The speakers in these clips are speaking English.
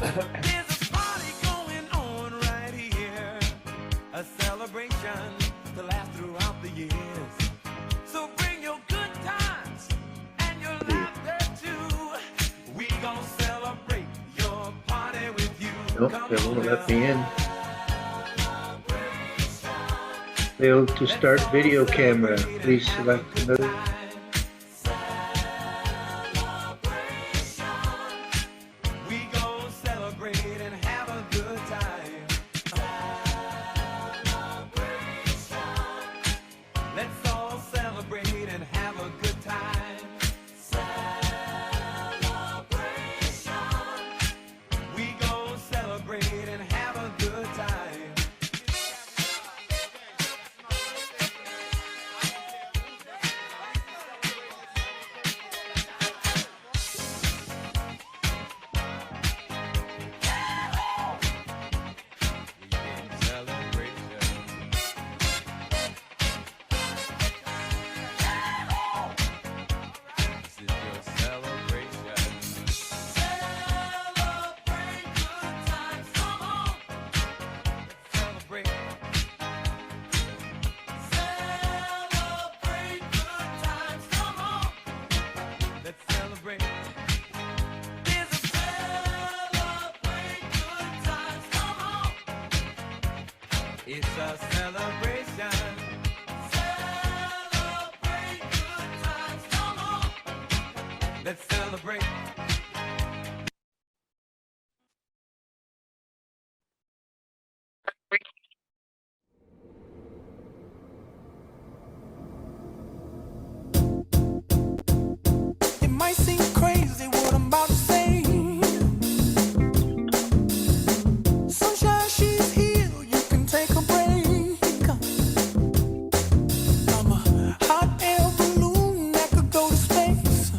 There's a party going on right here, a celebration to last throughout the years. So bring your good times and your laughter too. We gonna celebrate your party with you. Nope, Come they on won't let now. me in. Failed to start video camera. Please select another. We gon' celebrate and have a good time. Let's all celebrate and have a good time. We gon' celebrate and have a good time. It's a celebration. Celebrate good times, come on. Let's celebrate. It might seem crazy what I'm about to say. Sunshine, she's here, you can take a break. I'm a hot air balloon that could go to space.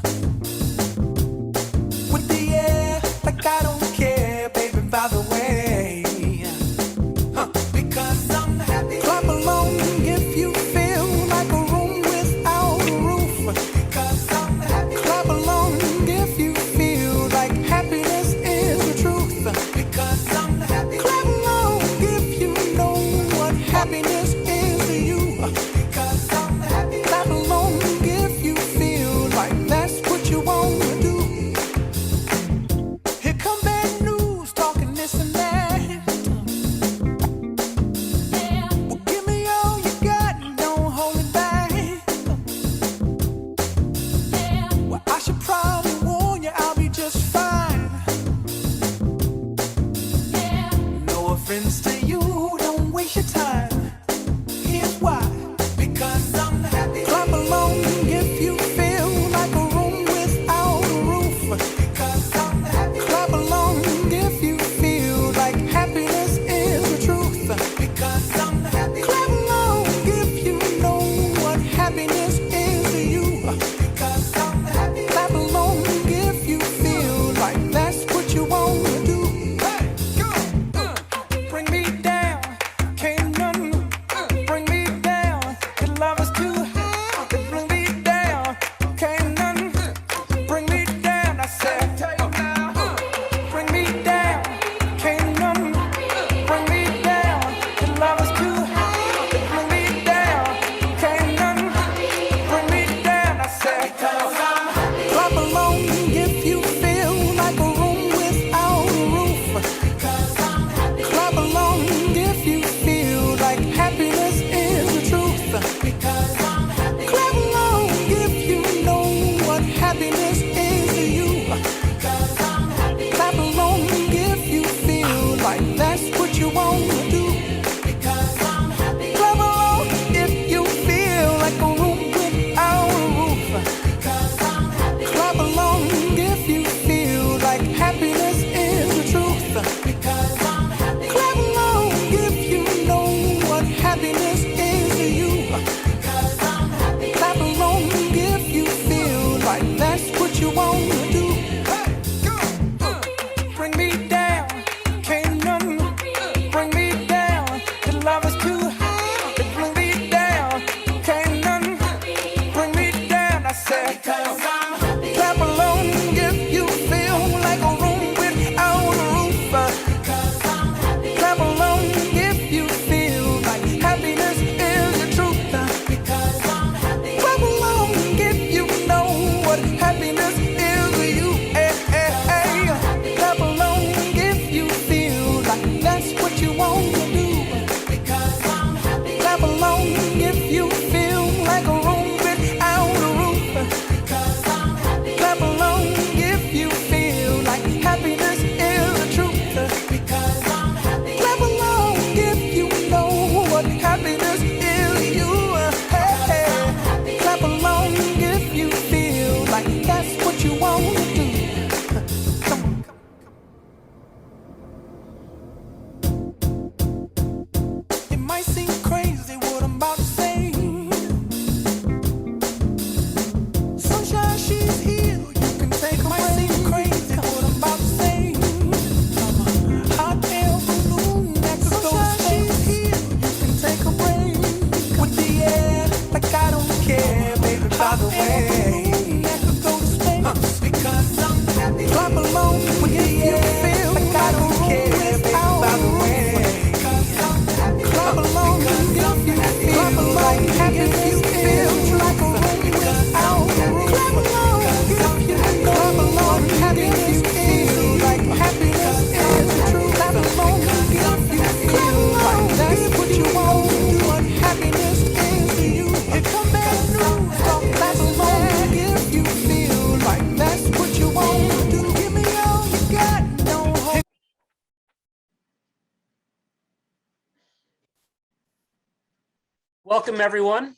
Welcome, everyone.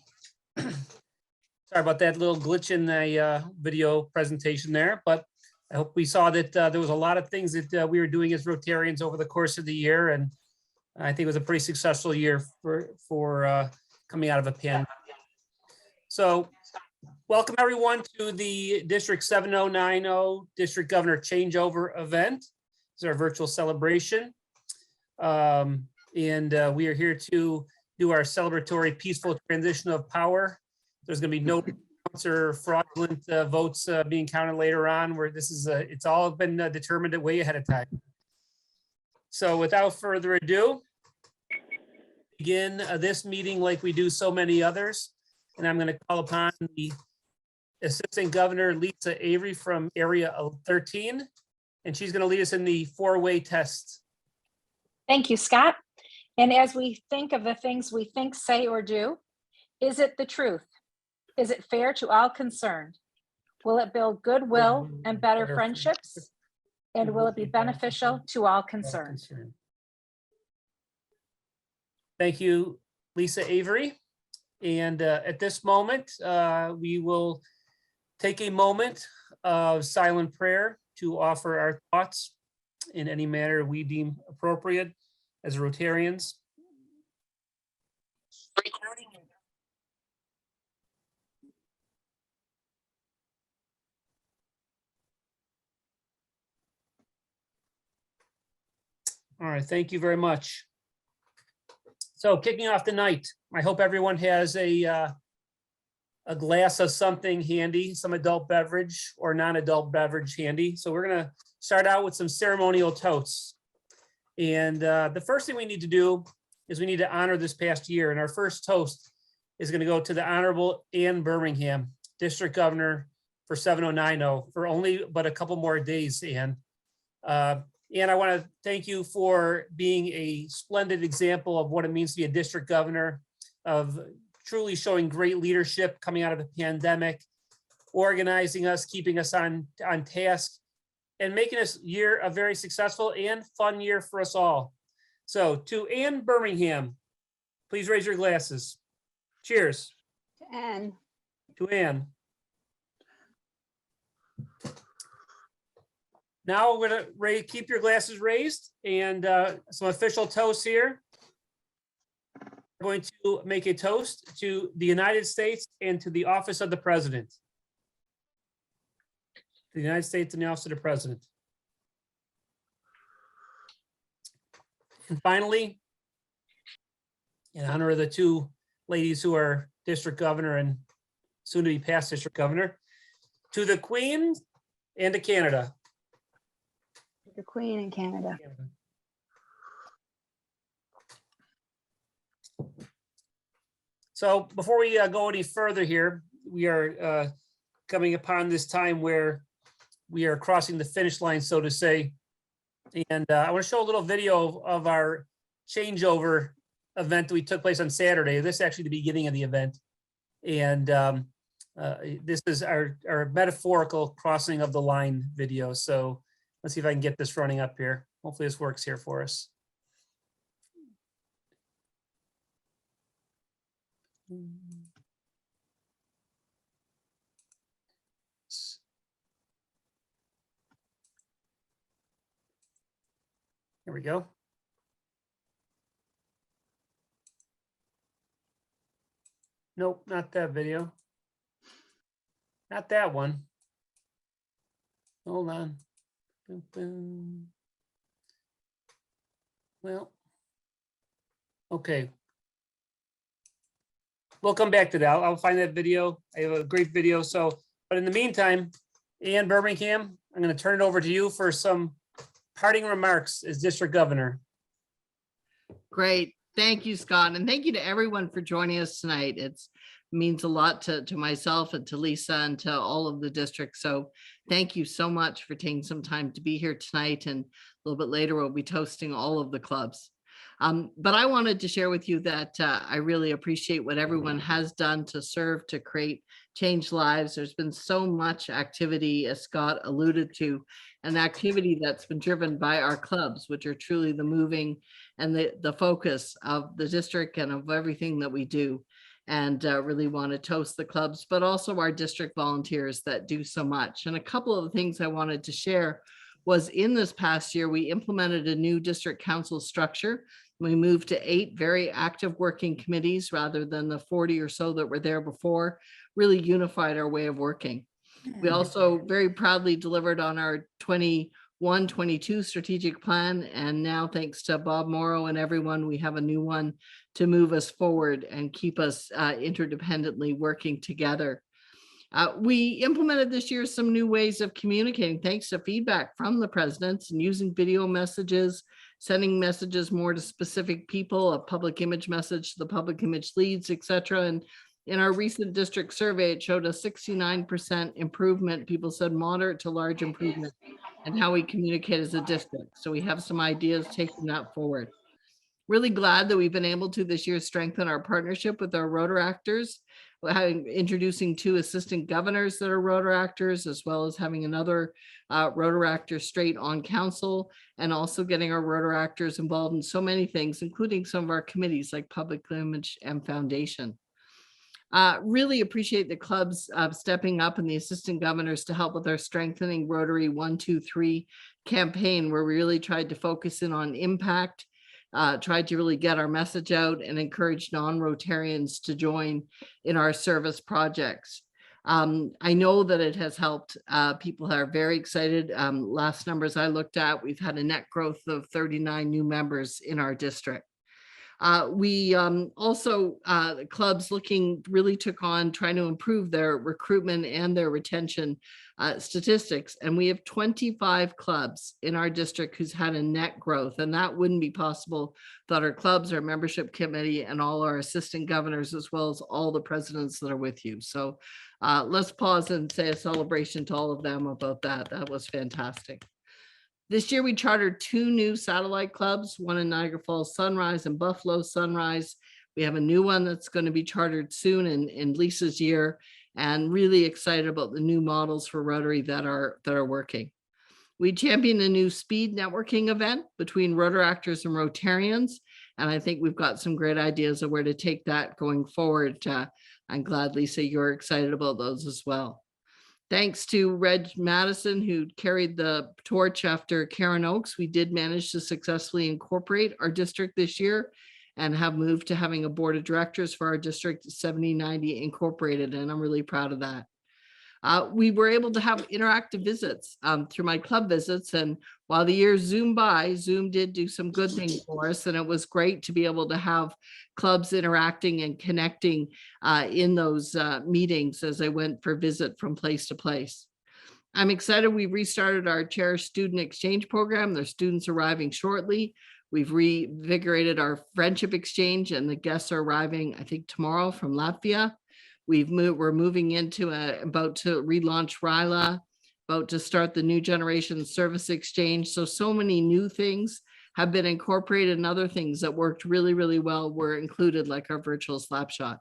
Sorry about that little glitch in the video presentation there, but I hope we saw that there was a lot of things that we were doing as Rotarians over the course of the year, and I think it was a pretty successful year for coming out of a pandemic. So welcome, everyone, to the District 7090 District Governor Changeover event. It's our virtual celebration. And we are here to do our celebratory peaceful transition of power. There's going to be no counts or fraudulent votes being counted later on, where this is it's all been determined way ahead of time. So without further ado, begin this meeting like we do so many others. And I'm going to call upon the Assistant Governor Lisa Avery from Area 13, and she's going to lead us in the four-way test. Thank you, Scott. And as we think of the things we think, say, or do, is it the truth? Is it fair to all concerned? Will it build goodwill and better friendships? And will it be beneficial to all concerned? Thank you, Lisa Avery. And at this moment, we will take a moment of silent prayer to offer our thoughts in any manner we deem appropriate as Rotarians. All right, thank you very much. So kicking off the night, I hope everyone has a glass of something handy, some adult beverage or non-adult beverage handy. So we're gonna start out with some ceremonial toasts. And the first thing we need to do is we need to honor this past year. And our first toast is gonna go to the Honorable Ann Birmingham, District Governor for 7090 for only but a couple more days, Ann. And I want to thank you for being a splendid example of what it means to be a district governor, of truly showing great leadership coming out of the pandemic, organizing us, keeping us on task, and making this year a very successful and fun year for us all. So to Ann Birmingham, please raise your glasses. Cheers. To Ann. To Ann. Now we're gonna keep your glasses raised, and some official toasts here. We're going to make a toast to the United States and to the office of the president. The United States and the office of the president. And finally, in honor of the two ladies who are district governor and soon to be past district governor, to the Queen and to Canada. The Queen in Canada. So before we go any further here, we are coming upon this time where we are crossing the finish line, so to say. And I want to show a little video of our changeover event that we took place on Saturday. This is actually the beginning of the event. And this is our metaphorical crossing of the line video. So let's see if I can get this running up here. Hopefully this works here for us. Here we go. Nope, not that video. Not that one. Hold on. Boom, boom. Well, okay. We'll come back to that. I'll find that video. I have a great video. So, but in the meantime, Ann Birmingham, I'm going to turn it over to you for some parting remarks as district governor. Great. Thank you, Scott. And thank you to everyone for joining us tonight. It means a lot to myself and to Lisa and to all of the districts. So thank you so much for taking some time to be here tonight. And a little bit later, we'll be toasting all of the clubs. But I wanted to share with you that I really appreciate what everyone has done to serve to create change lives. There's been so much activity, as Scott alluded to, an activity that's been driven by our clubs, which are truly the moving and the focus of the district and of everything that we do. and really want to toast the clubs, but also our district volunteers that do so much. And a couple of the things I wanted to share was in this past year, we implemented a new district council structure. We moved to 8 very active working committees rather than the 40 or so that were there before, really unified our way of working. We also very proudly delivered on our 21-22 strategic plan. And now, thanks to Bob Morrow and everyone, we have a new one to move us forward and keep us interdependently working together. We implemented this year some new ways of communicating, thanks to feedback from the presidents, and using video messages, sending messages more to specific people, a public image message to the public image leads, etc. And in our recent district survey, it showed a 69% improvement. People said moderate to large improvement in how we communicate as a district. So we have some ideas taking that forward. Really glad that we've been able to this year strengthen our partnership with our Rotaractors, introducing 2 assistant governors that are Rotaractors, as well as having another Rotaractor straight on council, and also getting our Rotaractors involved in so many things, including some of our committees like Public Image and Foundation. Really appreciate the clubs stepping up and the assistant governors to help with our Strengthening Rotary 1, 2, 3 campaign, where we really tried to focus in on impact, tried to really get our message out and encourage non-Rotarians to join in our service projects. I know that it has helped. People are very excited. Last numbers I looked at, we've had a net growth of 39 new members in our district. We also, the clubs really took on trying to improve their recruitment and their retention statistics. And we have 25 clubs in our district who's had a net growth. And that wouldn't be possible without our clubs, our membership committee, and all our assistant governors, as well as all the presidents that are with you. So let's pause and say a celebration to all of them about that. That was fantastic. This year, we chartered 2 new satellite clubs, one in Niagara Falls Sunrise and Buffalo Sunrise. We have a new one that's going to be chartered soon in Lisa's year, and really excited about the new models for Rotary that are working. We championed a new speed networking event between Rotaractors and Rotarians, and I think we've got some great ideas of where to take that going forward. I'm glad, Lisa, you're excited about those as well. Thanks to Reg Madison, who carried the torch after Karen Oakes, we did manage to successfully incorporate our district this year and have moved to having a board of directors for our district 7090 incorporated, and I'm really proud of that. We were able to have interactive visits through my club visits, and while the years zoomed by, Zoom did do some good things for us, and it was great to be able to have clubs interacting and connecting in those meetings as I went for visit from place to place. I'm excited we restarted our Cherished Student Exchange program. There's students arriving shortly. We've reinvigorated our friendship exchange, and the guests are arriving, I think, tomorrow from Latvia. We're moving into about to relaunch RILA, about to start the new generation service exchange. So many new things have been incorporated, and other things that worked really, really well were included, like our virtual slapshot.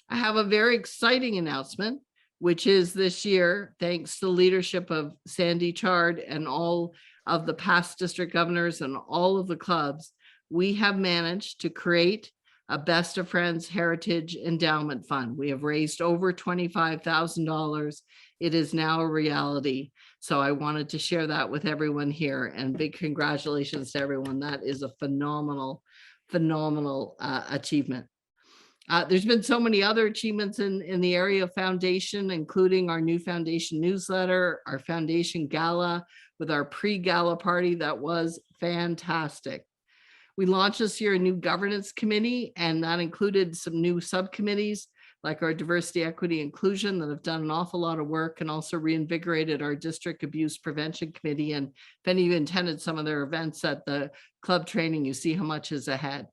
I have a very exciting announcement, which is this year, thanks to the leadership of Sandy Chard and all of the past district governors and all of the clubs, we have managed to create a Best of Friends Heritage Endowment Fund. We have raised over $25,000. It is now a reality. So I wanted to share that with everyone here, and big congratulations to everyone. That is a phenomenal achievement. There's been so many other achievements in the area of foundation, including our new foundation newsletter, our foundation gala with our pre-gala party. That was fantastic. We launched this year a new governance committee, and that included some new subcommittees like our diversity, equity, inclusion that have done an awful lot of work, and also reinvigorated our district abuse prevention committee. And if any of you attended some of their events at the club training, you see how much is ahead.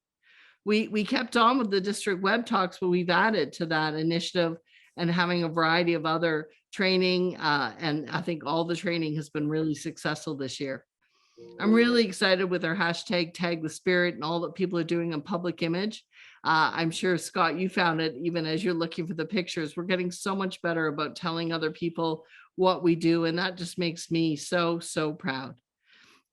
We kept on with the district web talks, but we've added to that initiative and having a variety of other training. And I think all the training has been really successful this year. I'm really excited with our hashtag Tag the Spirit and all that people are doing on public image. I'm sure, Scott, you found it even as you're looking for the pictures. We're getting so much better about telling other people what we do, and that just makes me so proud.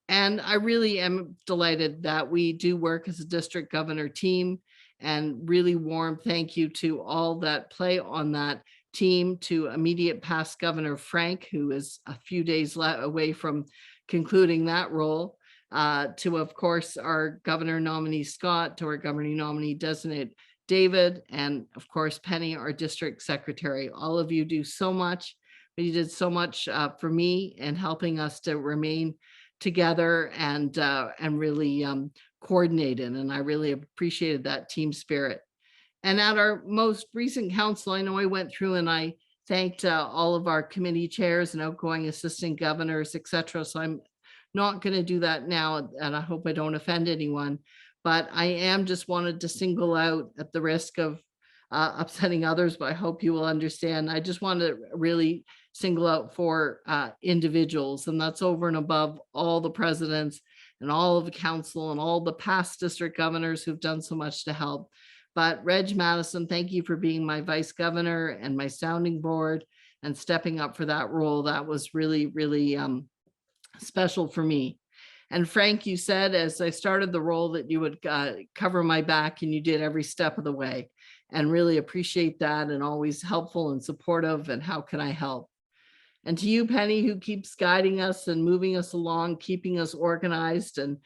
And I really am delighted that we do work as a district governor team, And really warm thank you to all that play on that team, to immediate past Governor Frank, who is a few days away from concluding that role, to, of course, our governor nominee Scott, to our governor nominee designate David, and of course, Penny, our district secretary. All of you do so much, but you did so much for me and helping us to remain together and really coordinated. And I really appreciated that team spirit. And at our most recent council, I know I went through and I thanked all of our committee chairs and outgoing assistant governors, et cetera. So I'm not going to do that now, and I hope I don't offend anyone. But I am just wanted to single out, at the risk of upsetting others, but I hope you will understand. I just want to really single out 4 individuals, and that's over and above all the presidents and all of the council and all the past district governors who've done so much to help. But Reg Madison, thank you for being my vice governor and my sounding board and stepping up for that role. That was really, really special for me. And Frank, you said as I started the role that you would cover my back, and you did every step of the way, and really appreciate that, and always helpful and supportive, and how can I help? And to you, Penny, who keeps guiding us and moving us along, keeping us organized, and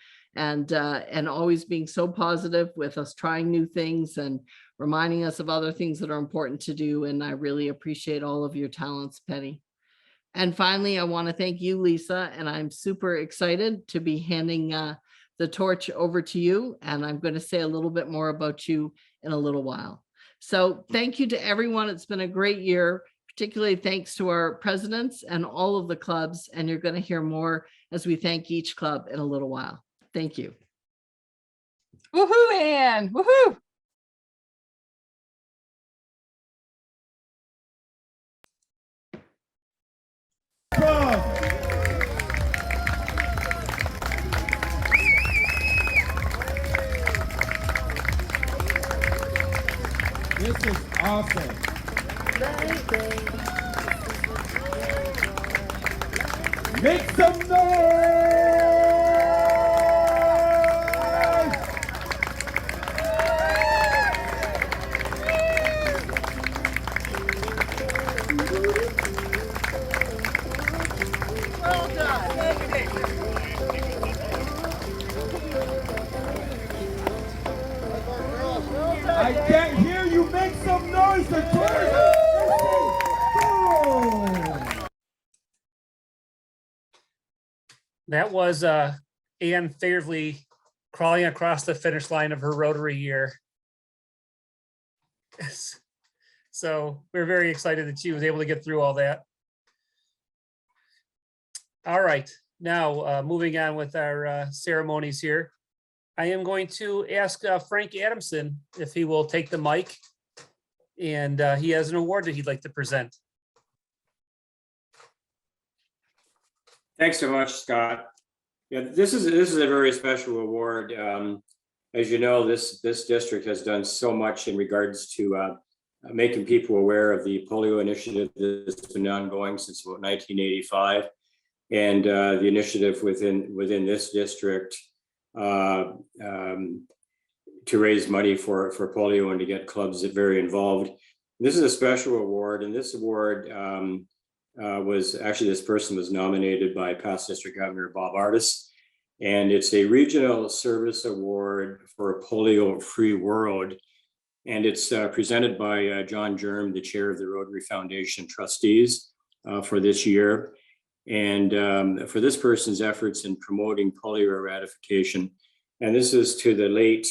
always being so positive with us trying new things and reminding us of other things that are important to do. And I really appreciate all of your talents, Penny. And finally, I want to thank you, Lisa, and I'm super excited to be handing the torch over to you. And I'm going to say a little bit more about you in a little while. So thank you to everyone. It's been a great year, particularly thanks to our presidents and all of the clubs. And you're going to hear more as we thank each club in a little while. Thank you. Woohoo, Anne. Woohoo. This is awesome. Make some noise! Well done. I can't hear you. Make some noise. The toys. That was Anne Fairley crawling across the finish line of her Rotary year. So we're very excited that she was able to get through all that. All right, now moving on with our ceremonies here. I am going to ask Frank Adamson if he will take the mic, and he has an award that he'd like to present. Thanks so much, Scott. Yeah, this is a very special award. As you know, this district has done so much in regards to making people aware of the polio initiative that's been ongoing since about 1985, and the initiative within this district to raise money for polio and to get clubs that very involved. This is a special award, and this award was actually, this person was nominated by past district governor Bob Artis, and it's a regional service award for a polio-free world. And it's presented by John Germ, the chair of the Rotary Foundation trustees for this year. And for this person's efforts in promoting polio eradication. And this is to the late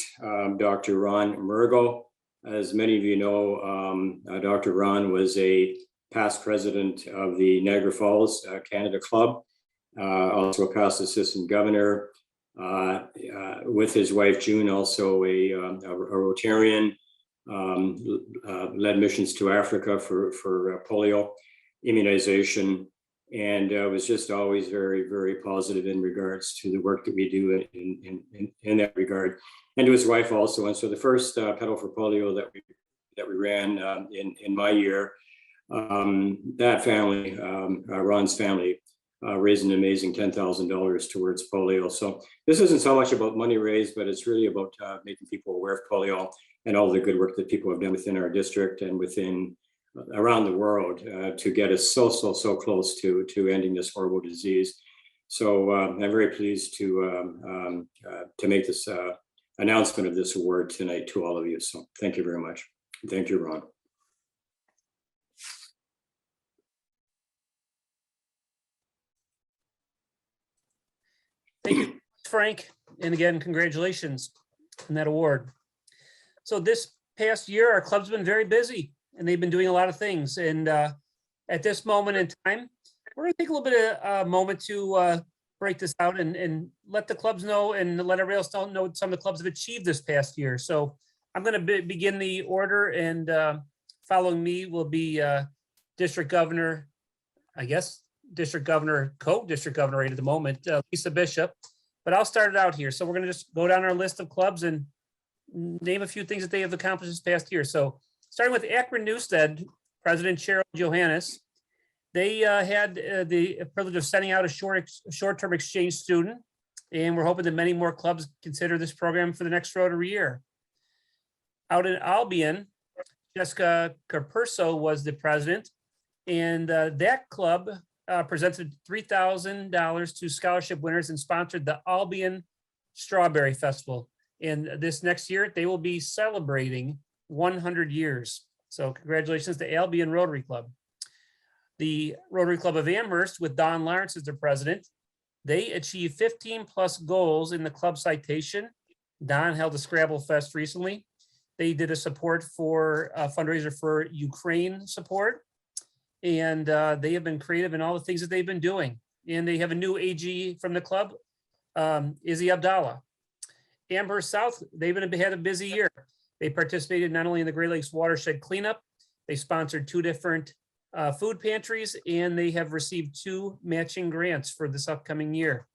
Dr. Ron Murgo. As many of you know, Dr. Ron was a past president of the Niagara Falls Canada Club, also a past assistant governor, with his wife June, also a Rotarian, led missions to Africa for polio immunization, and was just always very, very positive in regards to the work that we do in that regard, and to his wife also. And so the first Pedal for Polio that we ran in my year, that family, Ron's family, raised an amazing $10,000 towards polio. So this isn't so much about money raised, but it's really about making people aware of polio and all the good work that people have done within our district and within around the world to get us so close to ending this horrible disease. So I'm very pleased to make this announcement of this award tonight to all of you. So thank you very much. Thank you, Ron. Thank you, Frank. And again, congratulations on that award. So this past year, our club's been very busy and they've been doing a lot of things. And at this moment in time, we're going to take a little bit of a moment to break this out and let the clubs know and let everybody else know what some of the clubs have achieved this past year. So I'm going to begin the order, and following me will be District Governor, I guess, District Governor, co-District Governor right at the moment, Lisa Bishop. But I'll start it out here. So we're going to just go down our list of clubs and name a few things that they have accomplished this past year. So starting with Akron Newstead, President Cheryl Johannes. They had the privilege of sending out a short-term exchange student, and we're hoping that many more clubs consider this program for the next Rotary year. Out in Albion, Jessica Carperso was the president, and that club presented $3,000 to scholarship winners and sponsored the Albion Strawberry Festival. And this next year, they will be celebrating 100 years. So congratulations to Albion Rotary Club. The Rotary Club of Amherst, with Don Lawrence as their president, they achieved 15 plus goals in the club citation. Don held a Scrabble Fest recently. They did a support for a fundraiser for Ukraine support. And they have been creative in all the things that they've been doing. And they have a new AG from the club, Izzy Abdallah. Amherst South, they've had a busy year. They participated not only in the Great Lakes watershed cleanup, they sponsored 2 different food pantries, and they have received 2 matching grants for this upcoming year.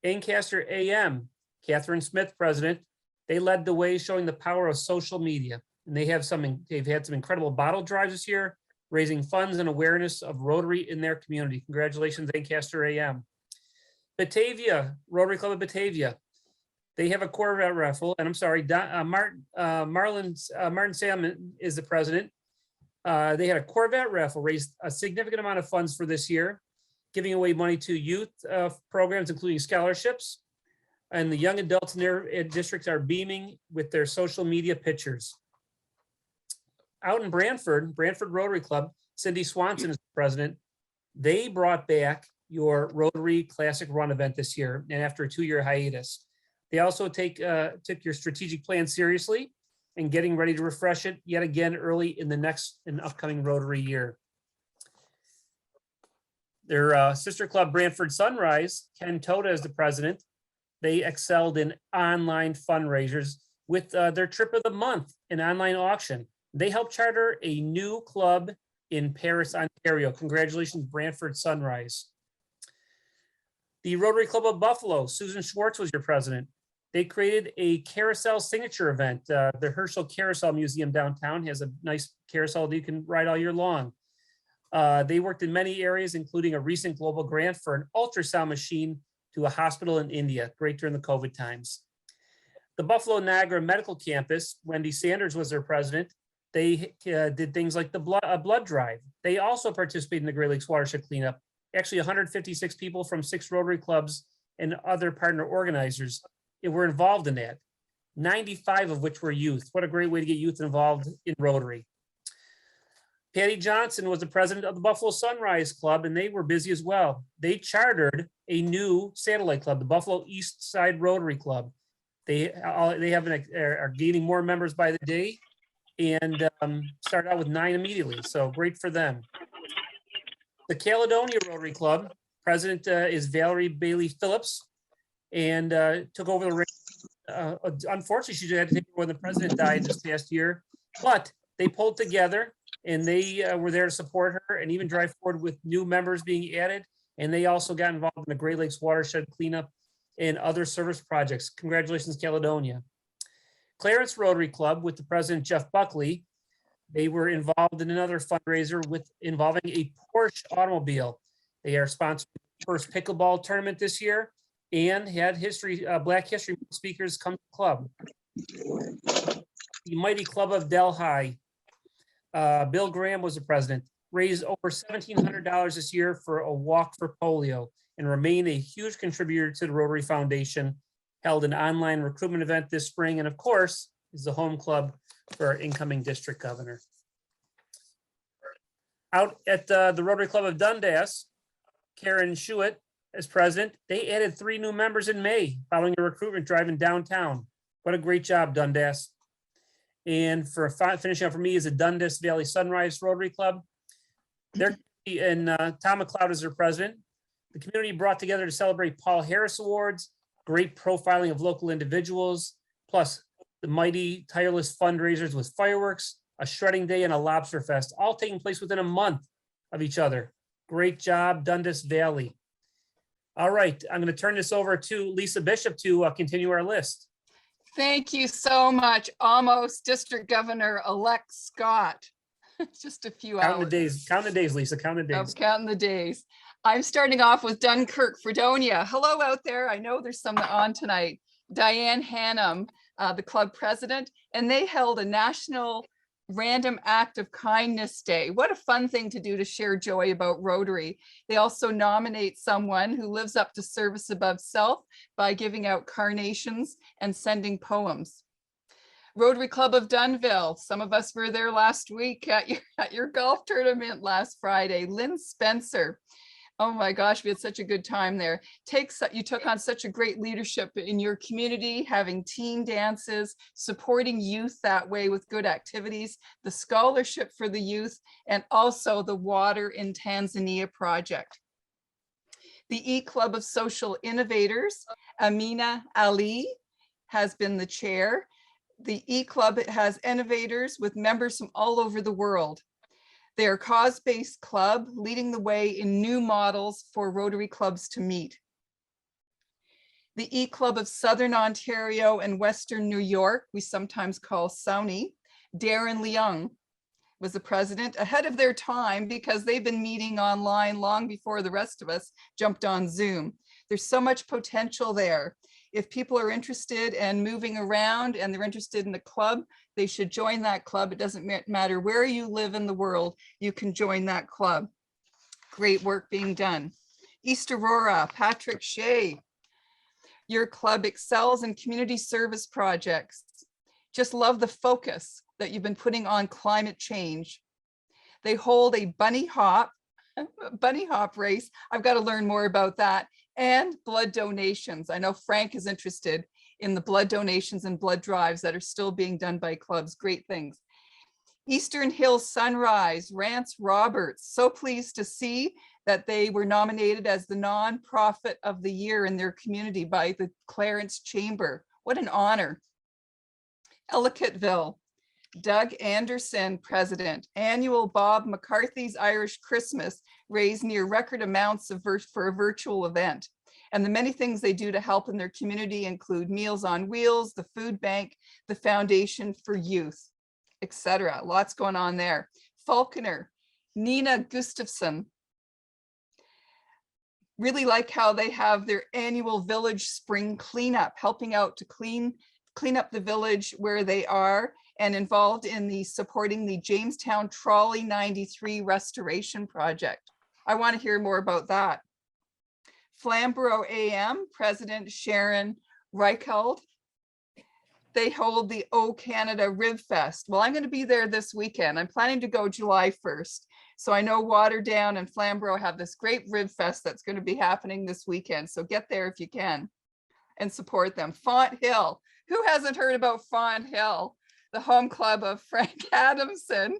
Ancaster AM, Catherine Smith, president, they led the way showing the power of social media. And they've had some incredible bottle drives this year, raising funds and awareness of Rotary in their community. Congratulations, Ancaster AM. Batavia, Rotary Club of Batavia. They have a Corvette raffle, and I'm sorry, Martin Salmon is the president. They had a Corvette raffle, raised a significant amount of funds for this year, giving away money to youth programs, including scholarships. And the young adults in their districts are beaming with their social media pictures. Out in Brantford Rotary Club, Cindy Swanson is the president. They brought back your Rotary Classic Run event this year, and after a 2-year hiatus. They also took your strategic plan seriously and getting ready to refresh it yet again early in the next and upcoming Rotary year. Their sister club, Brantford Sunrise, Ken Toda is the president. They excelled in online fundraisers with their trip of the month, an online auction. They helped charter a new club in Paris, Ontario. Congratulations, Brantford Sunrise. The Rotary Club of Buffalo, Susan Schwartz was your president. They created a carousel signature event. The Herschel Carousel Museum downtown has a nice carousel that you can ride all year long. They worked in many areas, including a recent global grant for an ultrasound machine to a hospital in India, great during the COVID times. The Buffalo Niagara Medical Campus, Wendy Sanders was their president. They did things like the blood drive. They also participated in the Great Lakes watershed cleanup. Actually, 156 people from 6 Rotary clubs and other partner organizers were involved in that, 95 of which were youth. What a great way to get youth involved in Rotary. Patty Johnson was the president of the Buffalo Sunrise Club, and they were busy as well. They chartered a new satellite club, the Buffalo East Side Rotary Club. They are gaining more members by the day, and started out with 9 immediately. So great for them. The Caledonia Rotary Club president is Valerie Bailey Phillips, and took over the reins. Unfortunately, she had to take over when the president died this past year, but they pulled together and they were there to support her and even drive forward with new members being added. And they also got involved in the Great Lakes watershed cleanup and other service projects. Congratulations, Caledonia. Clarence Rotary Club with the president, Jeff Buckley. They were involved in another fundraiser involving a Porsche automobile. They are sponsoring the first pickleball tournament this year and had Black History speakers come to the club. the Mighty Club of Delhi. Bill Graham was the president, raised over $1,700 this year for a walk for polio and remained a huge contributor to the Rotary Foundation, held an online recruitment event this spring, and of course, is the home club for our incoming district governor. Out at the Rotary Club of Dundas, Karen Schuett as president, they added 3 new members in May following a recruitment drive in downtown. What a great job, Dundas. And for finishing up for me is the Dundas Valley Sunrise Rotary Club. They're and Tom McLeod is their president. The community brought together to celebrate Paul Harris Awards, great profiling of local individuals, plus the mighty tireless fundraisers with fireworks, a shredding day, and a lobster fest, all taking place within a month of each other. Great job, Dundas Valley. All right, I'm going to turn this over to Lisa Bishop to continue our list. Thank you so much. Almost District Governor-elect Scott. Just a few Count the hours. days, count the days, Lisa, count the I'm days. counting the days. I'm starting off with Dunkirk, Fredonia. Hello out there. I know there's some on tonight. Diane Hannum, the club president, and they held a national Random Act of Kindness Day. What a fun thing to do to share joy about Rotary. They also nominate someone who lives up to service above self by giving out carnations and sending poems. Rotary Club of Dunville. Some of us were there last week at your golf tournament last Friday. Lynn Spencer. Oh my gosh, we had such a good time there. You took on such a great leadership in your community, having team dances, supporting youth that way with good activities, the scholarship for the youth, and also the Water in Tanzania project. The E Club of Social Innovators, Amina Ali has been the chair. The E Club has innovators with members from all over the world. They are a cause-based club leading the way in new models for Rotary clubs to meet. The E Club of Southern Ontario and Western New York, we sometimes call SOUNY, Darren Leung was the president, ahead of their time because they've been meeting online long before the rest of us jumped on Zoom. There's so much potential there. If people are interested in moving around and they're interested in a club, they should join that club. It doesn't matter where you live in the world, you can join that club. Great work being done. East Aurora, Patrick Shea. Your club excels in community service projects. Just love the focus that you've been putting on climate change. They hold a bunny hop race. I've got to learn more about that. And blood donations. I know Frank is interested in the blood donations and blood drives that are still being done by clubs. Great things. Eastern Hills Sunrise, Rance Roberts. So pleased to see that they were nominated as the nonprofit of the year in their community by the Clarence Chamber. What an honor. Ellicottville, Doug Anderson, president. Annual Bob McCarthy's Irish Christmas raised near record amounts for a virtual event. And the many things they do to help in their community include Meals on Wheels, the food bank, the Foundation for Youth, etc. Lots going on there. Falconer, Nina Gustafson. Really like how they have their annual village spring cleanup, helping out to clean up the village where they are, and involved in the supporting the Jamestown Trolley 93 restoration project. I want to hear more about that. Flamborough AM, President Sharon Reicheld. They hold the O Canada Rib Fest. Well, I'm going to be there this weekend. I'm planning to go July 1st. So I know Waterdown and Flamborough have this great Rib Fest that's going to be happening this weekend. So get there if you can and support them. Font Hill. Who hasn't heard about Font Hill? The home club of Frank Adamson.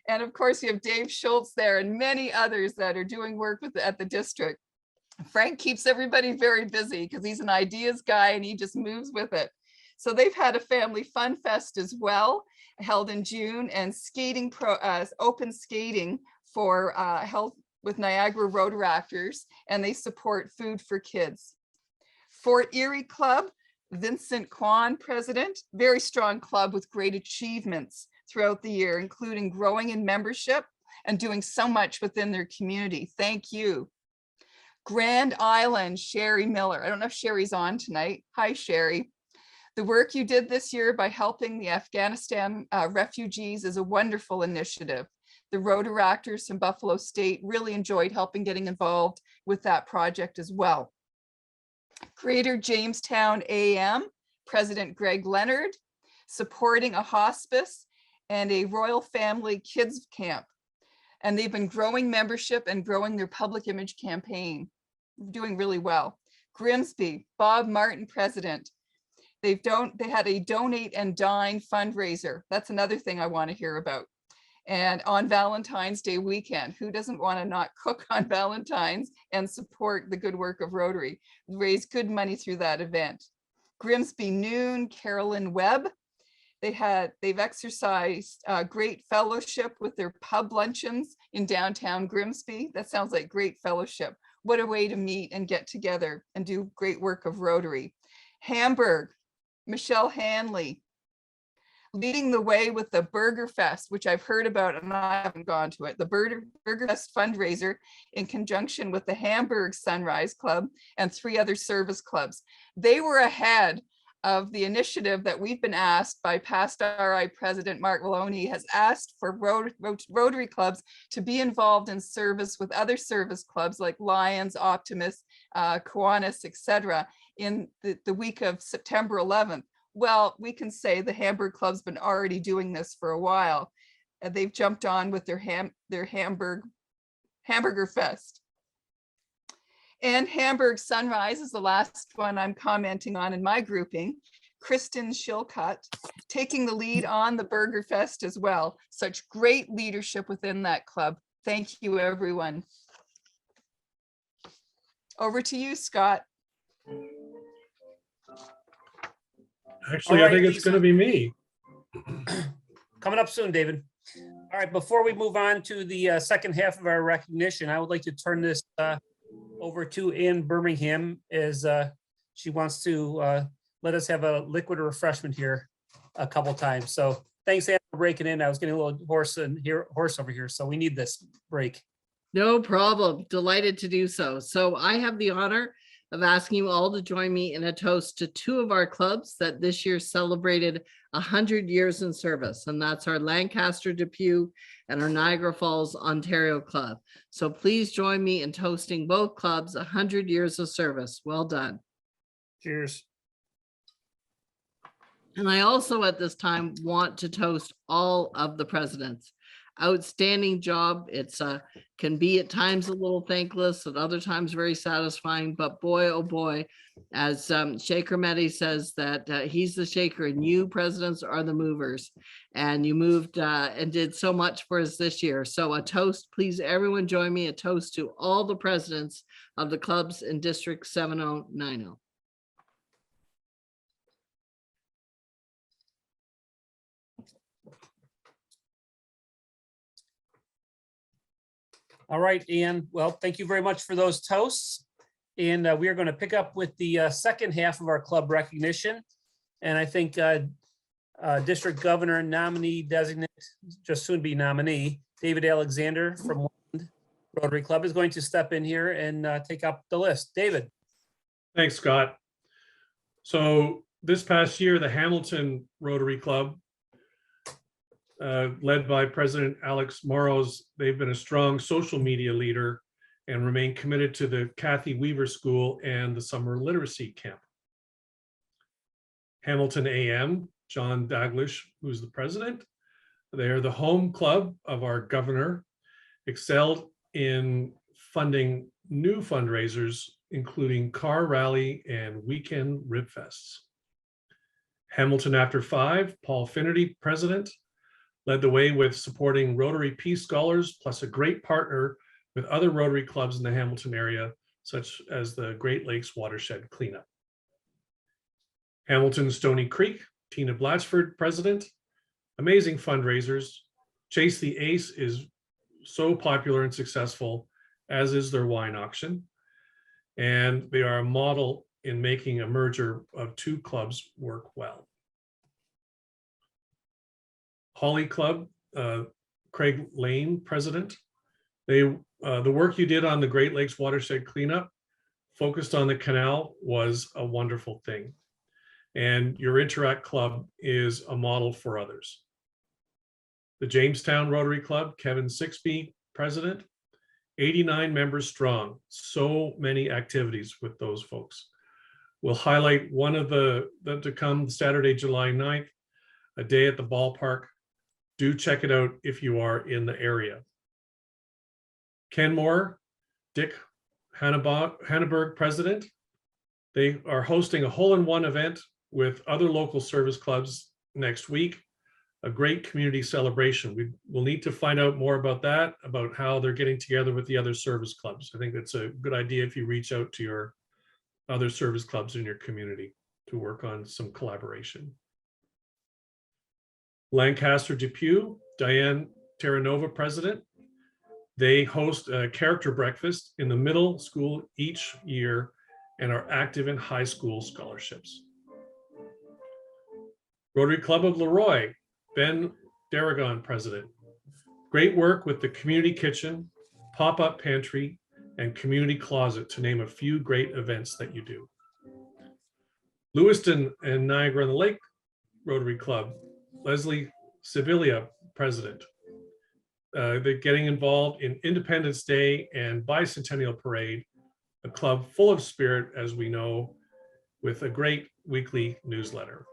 And of course, you have Dave Schultz there and many others that are doing work at the district. Frank keeps everybody very busy because he's an ideas guy and he just moves with it. So they've had a family fun fest as well, held in June, and skating open skating for health with Niagara Rotaractors, and they support food for kids. Fort Erie Club, Vincent Kwan, president, very strong club with great achievements throughout the year, including growing in membership and doing so much within their community. Thank you. Grand Island, Sherry Miller. I don't know if Sherry's on tonight. Hi, Sherry. The work you did this year by helping the Afghanistan refugees is a wonderful initiative. The Rotaractors from Buffalo State really enjoyed helping getting involved with that project as well. Greater Jamestown AM, President Greg Leonard, supporting a hospice and a Royal Family Kids Camp. And they've been growing membership and growing their public image campaign, doing really well. Grimsby, Bob Martin, President. They had a donate and dine fundraiser. That's another thing I want to hear about. And on Valentine's Day weekend, who doesn't want to not cook on Valentine's and support the good work of Rotary? Raise good money through that event. Grimsby Noon, Carolyn Webb. They've exercised great fellowship with their pub luncheons in downtown Grimsby. That sounds like great fellowship. What a way to meet and get together and do great work of Rotary. Hamburg, Michelle Hanley, leading the way with the Burger Fest, which I've heard about and I haven't gone to it. The Burger Fest fundraiser in conjunction with the Hamburg Sunrise Club and 3 other service clubs. They were ahead of the initiative that we've been asked by past RI President Mark Maloney has asked for Rotary clubs to be involved in service with other service clubs like Lions, Optimus, Kiwanis, etc. in the week of September 11th. Well, we can say the Hamburg Club's been already doing this for a while. They've jumped on with their Hamburger Fest. And Hamburg Sunrise is the last one I'm commenting on in my grouping. Kristen Shilcutt taking the lead on the Burger Fest as well. Such great leadership within that club. Thank you, everyone. Over to you, Scott. Actually, I think it's going to be me. Coming up soon, David. All right, before we move on to the second half of our recognition, I would like to turn this over to Ann Birmingham as she wants to let us have a liquid refreshment here a couple times. So thanks, Ann, for breaking in. I was getting a little hoarse over here, so we need this break. No problem. Delighted to do so. So I have the honor of asking you all to join me in a toast to 2 of our clubs that this year celebrated 100 years in service, and that's our Lancaster Depew and our Niagara Falls, Ontario club. So please join me in toasting both clubs 100 years of service. Well done. Cheers. And I also at this time want to toast all of the presidents. Outstanding job. It's can be at times a little thankless, at other times very satisfying, but boy, oh boy, as Shaker Mehdi says that he's the shaker and you presidents are the movers, and you moved and did so much for us this year. So a toast, please everyone join me, a toast to all the presidents of the clubs in District 7090. All right, Ian. Well, thank you very much for those toasts. And we are going to pick up with the second half of our club recognition. And I think District Governor nominee designate, just soon be nominee, David Alexander from Rotary Club is going to step in here and take up the list. David. Thanks, Scott. So this past year, the Hamilton Rotary Club, led by President Alex Morrows, they've been a strong social media leader and remain committed to the Kathy Weaver School and the Summer Literacy Camp. Hamilton AM, John Daglish, who's the president, they are the home club of our governor, excelled in funding new fundraisers, including car rally and weekend rib fests. Hamilton After 5, Paul Finnerty, president, led the way with supporting Rotary Peace Scholars, plus a great partner with other Rotary clubs in the Hamilton area, such as the Great Lakes Watershed Cleanup. Hamilton Stony Creek, Tina Blatchford, president, amazing fundraisers. Chase the Ace is so popular and successful, as is their wine auction. And they are a model in making a merger of 2 clubs work well. Holly Club, Craig Lane, president. The work you did on the Great Lakes Watershed Cleanup, focused on the canal, was a wonderful thing. and your Interact Club is a model for others. The Jamestown Rotary Club, Kevin Sixby, president, 89 members strong. So many activities with those folks. We'll highlight one of the to come Saturday, July 9th, a day at the ballpark. Do check it out if you are in the area. Kenmore, Dick Hanneberg, president. They are hosting a hole-in-one event with other local service clubs next week. A great community celebration. We will need to find out more about that, about how they're getting together with the other service clubs. I think that's a good idea if you reach out to your other service clubs in your community to work on some collaboration. Lancaster Depew, Diane Terranova, president. They host a character breakfast in the middle school each year and are active in high school scholarships. Rotary Club of Leroy, Ben Daragon, president. Great work with the community kitchen, pop-up pantry, and community closet, to name a few great events that you do. Lewiston and Niagara-on-the-Lake Rotary Club, Leslie Sibilia, president. They're getting involved in Independence Day and Bicentennial Parade, a club full of spirit, as we know, with a great weekly newsletter.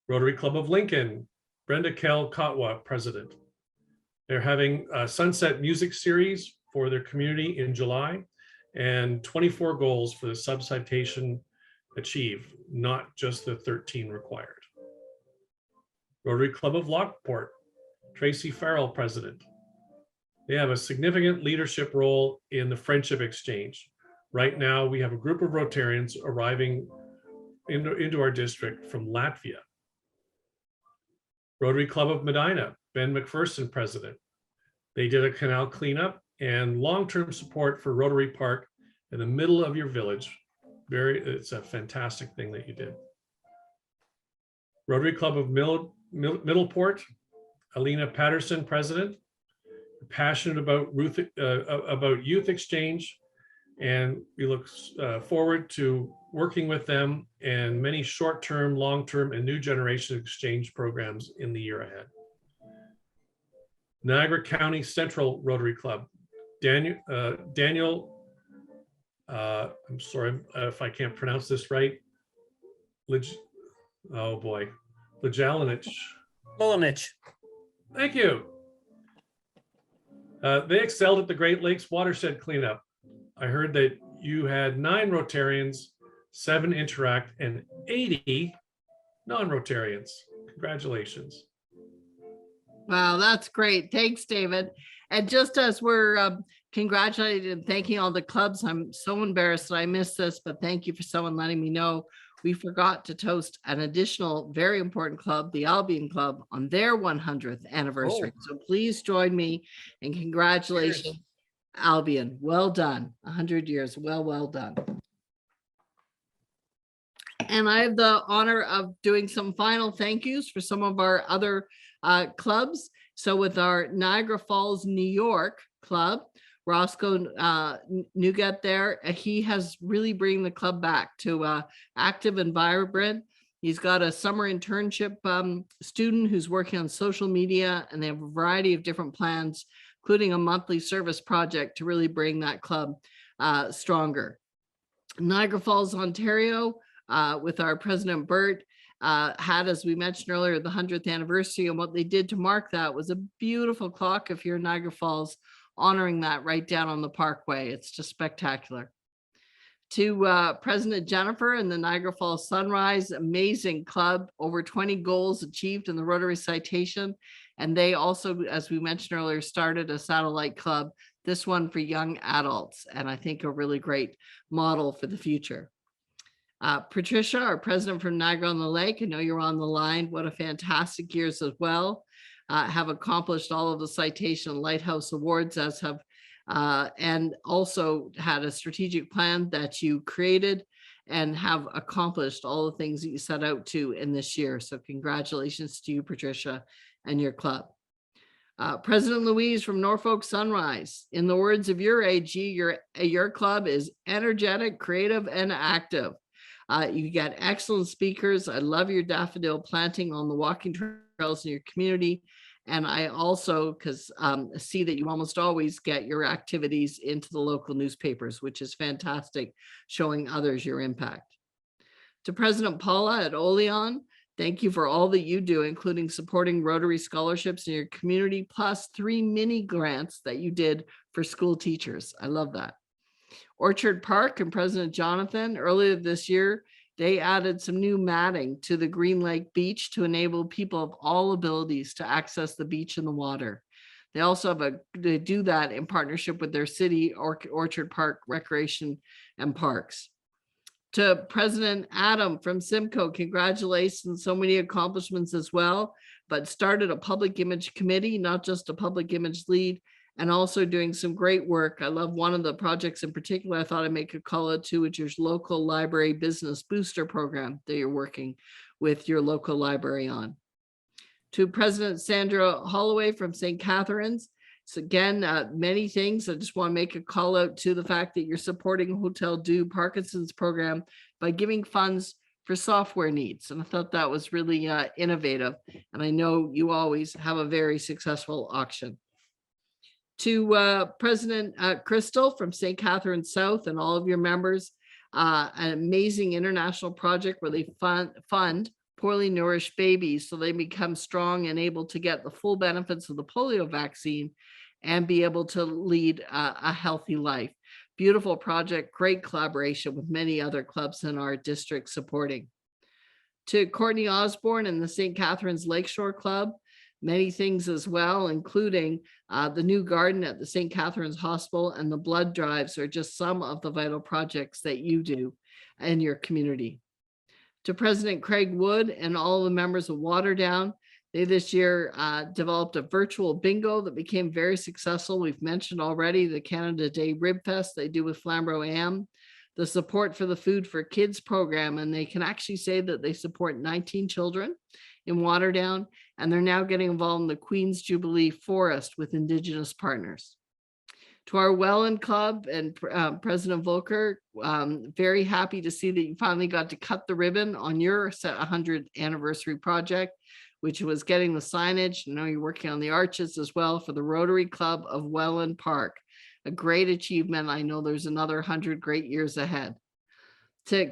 Rotary Club of Lincoln, Brenda Kell Kotwa, president. They're having a sunset music series for their community in July, and 24 goals for the sub-citation achieved, not just the 13 required. Rotary Club of Lockport, Tracy Farrell, president. They have a significant leadership role in the Friendship Exchange. Right now, we have a group of Rotarians arriving into our district from Latvia. Rotary Club of Medina, Ben McPherson, president. They did a canal cleanup and long-term support for Rotary Park in the middle of your village. It's a fantastic thing that you did. Rotary Club of Middleport, Alina Patterson, president. Passionate about youth exchange, and we look forward to working with them and many short-term, long-term, and new generation exchange programs in the year ahead. Niagara County Central Rotary Club, Daniel, I'm sorry if I can't pronounce this right. Oh boy, Lajalinich. Thank you. They excelled at the Great Lakes watershed cleanup. I heard that you had 9 Rotarians, 7 Interact, and 80 non-Rotarians. Congratulations. Wow, that's great. Thanks, David. And just as we're congratulating and thanking all the clubs, I'm so embarrassed that I missed this, but thank you for someone letting me know. We forgot to toast an additional very important club, the Albion Club, on their 100th anniversary. So please join me in congratulations, Albion. Well done. 100 years. Well done. And I have the honor of doing some final thank yous for some of our other clubs. So with our Niagara Falls, New York club, Roscoe Newgett there, he has really bring the club back to active and vibrant. He's got a summer internship student who's working on social media, and they have a variety of different plans, including a monthly service project to really bring that club stronger. Niagara Falls, Ontario, with our President Burt, had, as we mentioned earlier, the 100th anniversary, and what they did to mark that was a beautiful clock if you're in Niagara Falls, honoring that right down on the parkway. It's just spectacular. To President Jennifer and the Niagara Falls Sunrise, amazing club, over 20 goals achieved in the Rotary Citation. And they also, as we mentioned earlier, started a satellite club, this one for young adults, and I think a really great model for the future. Patricia, our president from Niagara-on-the-Lake, I know you're on the line. What a fantastic years as well. Have accomplished all of the Citation Lighthouse Awards, as have, and also had a strategic plan that you created and have accomplished all the things that you set out to in this year. So congratulations to you, Patricia, and your club. President Louise from Norfolk Sunrise, in the words of your AG, your club is energetic, creative, and active. You get excellent speakers. I love your daffodil planting on the walking trails in your community. And I also, because see that you almost always get your activities into the local newspapers, which is fantastic, showing others your impact. To President Paula at Oleon, thank you for all that you do, including supporting Rotary scholarships in your community, plus 3 mini grants that you did for school teachers. I love that. Orchard Park and President Jonathan, earlier this year, they added some new matting to the Green Lake Beach to enable people of all abilities to access the beach and the water. They also they do that in partnership with their city, Orchard Park Recreation and Parks. To President Adam from Simcoe, congratulations, so many accomplishments as well, but started a public image committee, not just a public image lead, and also doing some great work. I love one of the projects in particular. I thought I'd make a call out to, which is local library business booster program that you're working with your local library on. To President Sandra Holloway from St. Catharines. So again, many things. I just want to make a call out to the fact that you're supporting Hotel Dieu Parkinson's program by giving funds for software needs. And I thought that was really innovative. And I know you always have a very successful auction. To President Crystal from St. Catharines South and all of your members, an amazing international project where they fund poorly nourished babies so they become strong and able to get the full benefits of the polio vaccine and be able to lead a healthy life. Beautiful project, great collaboration with many other clubs in our district supporting. To Courtney Osborne and the St. Catharines Lakeshore Club, many things as well, including the new garden at the St. Catharines Hospital and the blood drives are just some of the vital projects that you do in your community. To President Craig Wood and all the members of Waterdown, they this year developed a virtual bingo that became very successful. We've mentioned already the Canada Day Rib Fest they do with Flamborough Am, the support for the Food for Kids program, and they can actually say that they support 19 children in Waterdown, and they're now getting involved in the Queen's Jubilee Forest with Indigenous partners. To our Welland Club and President Volker, very happy to see that you finally got to cut the ribbon on your 100th anniversary project, which was getting the signage. I know you're working on the arches as well for the Rotary Club of Welland Park. A great achievement. I know there's another 100 great years ahead. To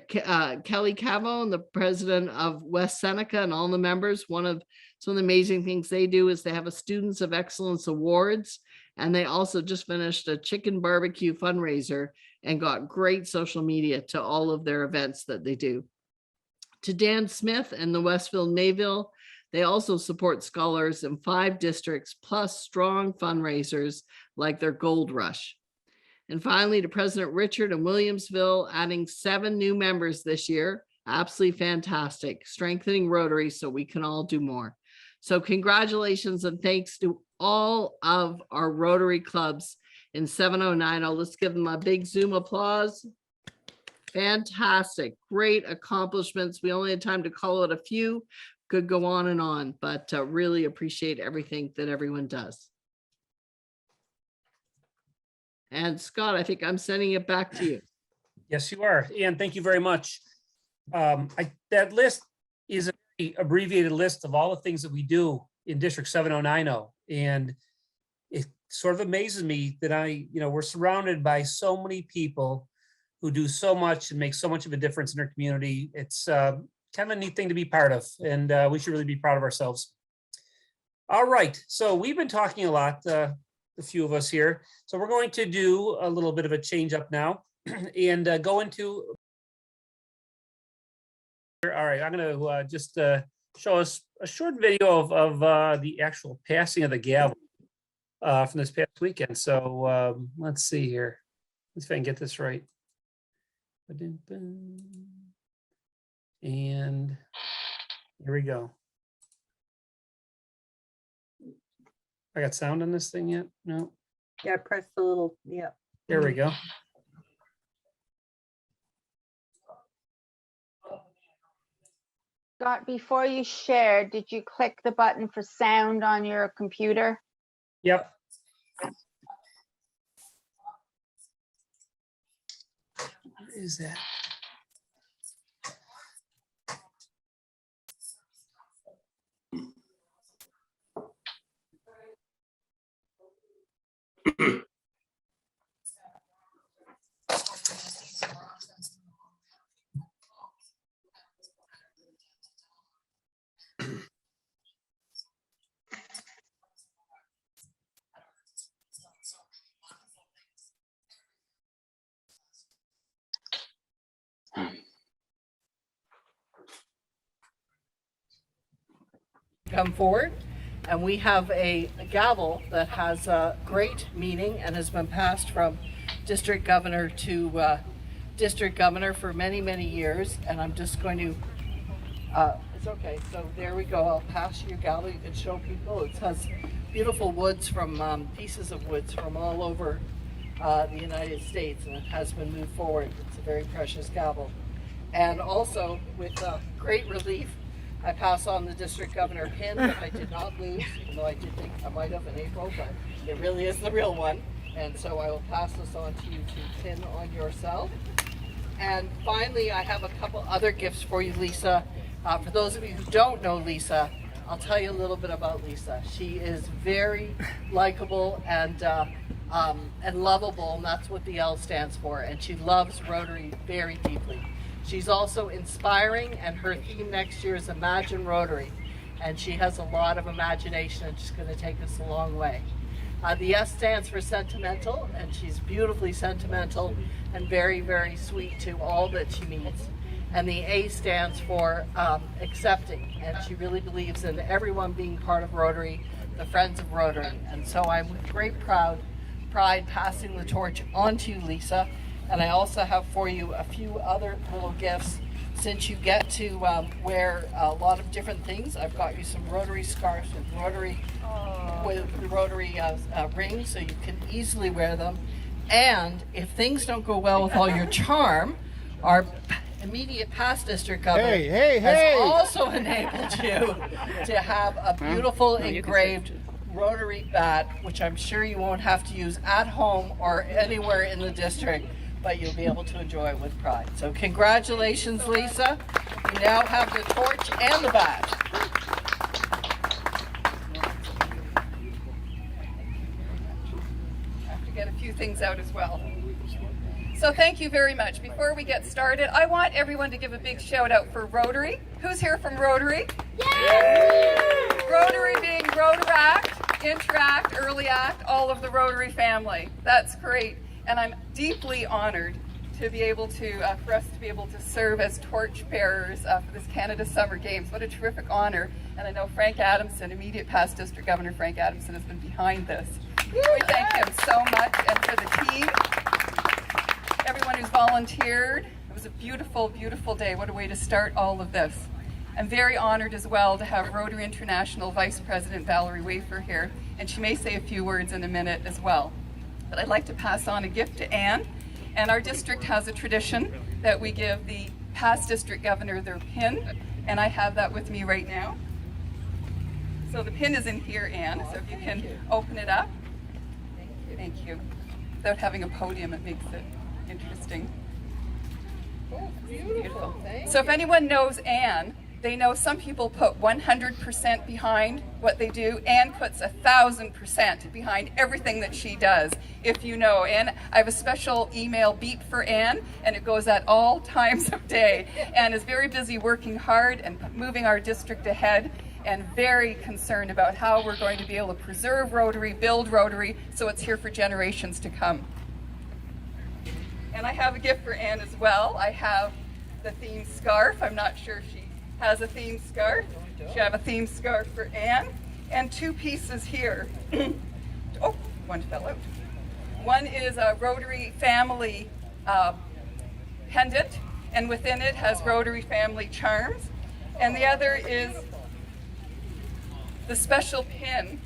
Kelly Cavo and the president of West Seneca and all the members, some of the amazing things they do is they have a Students of Excellence Awards, and they also just finished a chicken barbecue fundraiser and got great social media to all of their events that they do. To Dan Smith and the Westville Mayville, they also support scholars in 5 districts, plus strong fundraisers like their Gold Rush. And finally, to President Richard in Williamsville, adding 7 new members this year. Absolutely fantastic, strengthening Rotary so we can all do more. So congratulations and thanks to all of our Rotary clubs in 709. Let's give them a big Zoom applause. Fantastic, great accomplishments. We only had time to call out a few, could go on and on, but really appreciate everything that everyone does. And Scott, I think I'm sending it back to you. Yes, you are. And thank you very much. That list is a very abbreviated list of all the things that we do in District 7090. And it sort of amazes me that we're surrounded by so many people who do so much and make so much of a difference in their community. It's kind of a neat thing to be part of, and we should really be proud of ourselves. All right, so we've been talking a lot, a few of us here. So we're going to do a little bit of a change up now and go into. All right, I'm going to just show us a short video of the actual passing of the gavel from this past weekend. So let's see here. Let's see if I can get this right. And here we go. I got sound on this thing yet? No. Yeah, press the little, yeah. There we go. Scott, before you share, did you click the button for sound on your computer? Yep. Where is that? come forward. And we have a gavel that has a great meaning and has been passed from district governor to district governor for many, many years. And I'm just going to, it's okay. So there we go. I'll pass you your gavel. You can show people. It has beautiful woods from pieces of woods from all over the United States, and it has been moved forward. It's a very precious gavel. And also, with great relief, I pass on the district governor pin that I did not lose, even though I did think I might have in April, but it really is the real one. And so I will pass this on to you to pin on yourself. And finally, I have a couple other gifts for you, Lisa. For those of you who don't know Lisa, I'll tell you a little bit about Lisa. She is very likable and lovable, and that's what the L stands for. And she loves Rotary very deeply. She's also inspiring, and her theme next year is Imagine Rotary. And she has a lot of imagination, and she's going to take us a long way. The S stands for sentimental, and she's beautifully sentimental and very, very sweet to all that she meets. And the A stands for accepting, and she really believes in everyone being part of Rotary, the Friends of Rotary. And so I'm with great pride passing the torch on to you, Lisa. And I also have for you a few other little gifts. Since you get to wear a lot of different things, I've got you some Rotary scarves with Rotary rings, so you can easily wear them. And if things don't go well with all your charm, our immediate past district governor has also enabled you to have a beautiful engraved Rotary bat, which I'm sure you won't have to use at home or anywhere in the district, but you'll be able to enjoy it with pride. So congratulations, Lisa. You now have the torch and the badge. I have to get a few things out as well. So thank you very much. Before we get started, I want everyone to give a big shout out for Rotary. Who's here from Rotary? Yay! Rotary being Rotaract, Interact, Early Act, all of the Rotary family. That's great. And I'm deeply honored to be able to, for us to be able to serve as torch bearers for this Canada Summer Games. What a terrific honor. And I know Frank Adamson, immediate past District Governor Frank Adamson, has been behind this. We thank him so much, and for the team, everyone who's volunteered. It was a beautiful, beautiful day. What a way to start all of this. I'm very honored as well to have Rotary International Vice President Valerie Wafer here, and she may say a few words in a minute as well. But I'd like to pass on a gift to Anne. And our district has a tradition that we give the past district governor their pin, and I have that with me right now. So the pin is in here, Anne, so if you can open it up. Thank you. Without having a podium, it makes it interesting. Beautiful. So if anyone knows Anne, they know some people put 100% behind what they do. Anne puts 1,000% behind everything that she does. If you know Anne, I have a special email beep for Anne, and it goes at all times of day. Anne is very busy working hard and moving our district ahead, and very concerned about how we're going to be able to preserve Rotary, build Rotary, so it's here for generations to come. And I have a gift for Anne as well. I have the theme scarf. I'm not sure if she has a theme scarf. She have a theme scarf for Anne, and two pieces here. Oh, one fell out. One is a Rotary family pendant, and within it has Rotary family charms. And the other is the special pin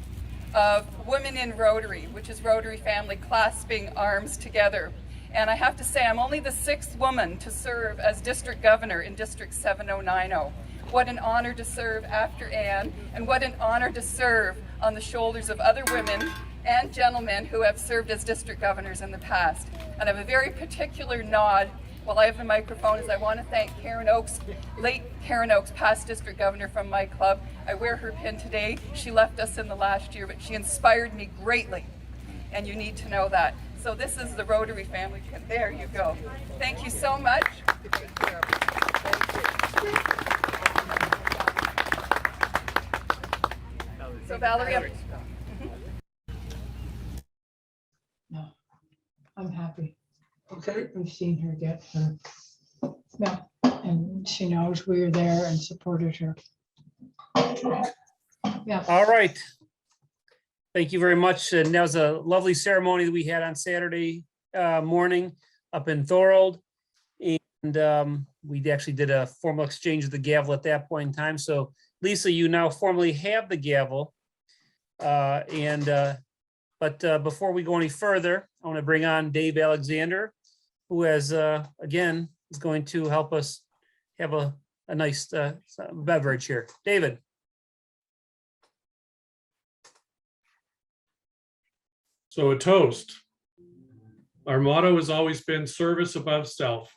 of Women in Rotary, which is Rotary family clasping arms together. And I have to say, I'm only the 6th woman to serve as district governor in District 7090. What an honor to serve after Anne, and what an honor to serve on the shoulders of other women and gentlemen who have served as district governors in the past. And I have a very particular nod while I have the microphone, is I want to thank Karen Oakes, late Karen Oakes, past district governor from my club. I wear her pin today. She left us in the last year, but she inspired me greatly, and you need to know that. So this is the Rotary family pin. There you go. Thank you so much. So Valerie, No, I'm happy. Okay. We've seen her get her, yeah, and she knows we were there and supported her. Yes. All right. Thank you very much. And that was a lovely ceremony that we had on Saturday morning up in Thorold. And we actually did a formal exchange of the gavel at that point in time. So Lisa, you now formally have the gavel. But before we go any further, I want to bring on Dave Alexander, who has, again, is going to help us have a nice beverage here. David. So a toast. Our motto has always been service above self.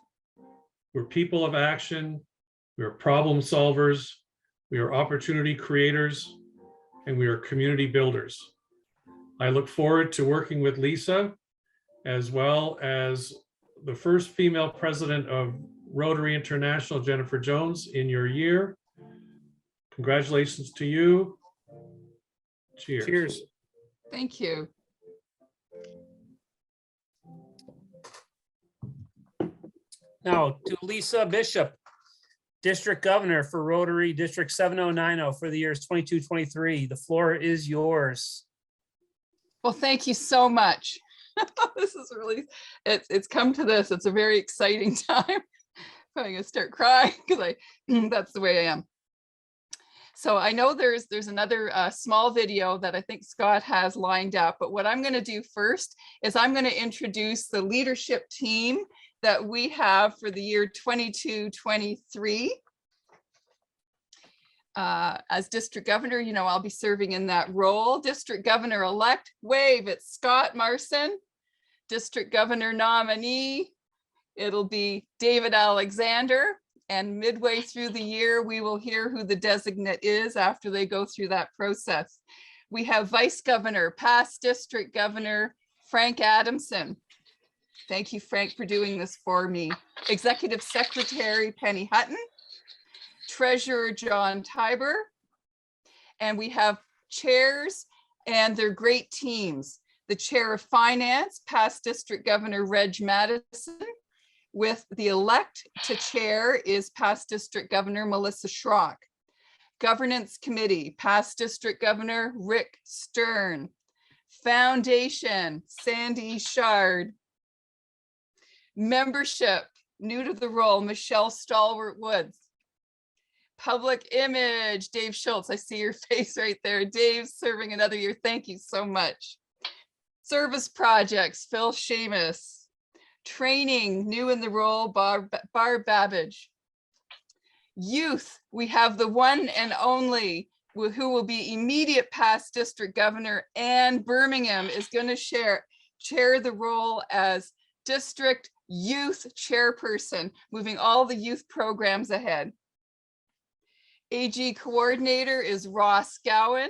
We're people of action. We are problem solvers. We are opportunity creators, and we are community builders. I look forward to working with Lisa, as well as the first female president of Rotary International, Jennifer Jones, in your year. Congratulations to you. Cheers. Cheers. Thank you. Now to Lisa Bishop, District Governor for Rotary District 7090 for the years 22-23. The floor is yours. Well, thank you so much. This is really, it's come to this. It's a very exciting time. I'm going to start crying because that's the way I am. So I know there's another small video that I think Scott has lined up, but what I'm going to do first is I'm going to introduce the leadership team that we have for the year 22-23. As District Governor, you know, I'll be serving in that role. District Governor-elect, wave, it's Scott Marson. District Governor nominee, it'll be David Alexander. And midway through the year, we will hear who the designate is after they go through that process. We have Vice Governor, past District Governor, Frank Adamson. Thank you, Frank, for doing this for me. Executive Secretary, Penny Hutton. Treasurer, John Tiber. And we have chairs and their great teams. The Chair of Finance, past District Governor, Reg Madison. With the elect to chair is past District Governor, Melissa Schrock. Governance Committee, past District Governor, Rick Stern. Foundation, Sandy Shard. Membership, new to the role, Michelle Stalwart Woods. Public Image, Dave Schultz. I see your face right there. Dave serving another year. Thank you so much. Service Projects, Phil Seamus. Training, new in the role, Barb Babbage. Youth, we have the one and only who will be immediate past District Governor, Ann Birmingham, is going to chair the role as District Youth Chairperson, moving all the youth programs ahead. AG Coordinator is Ross Gowan.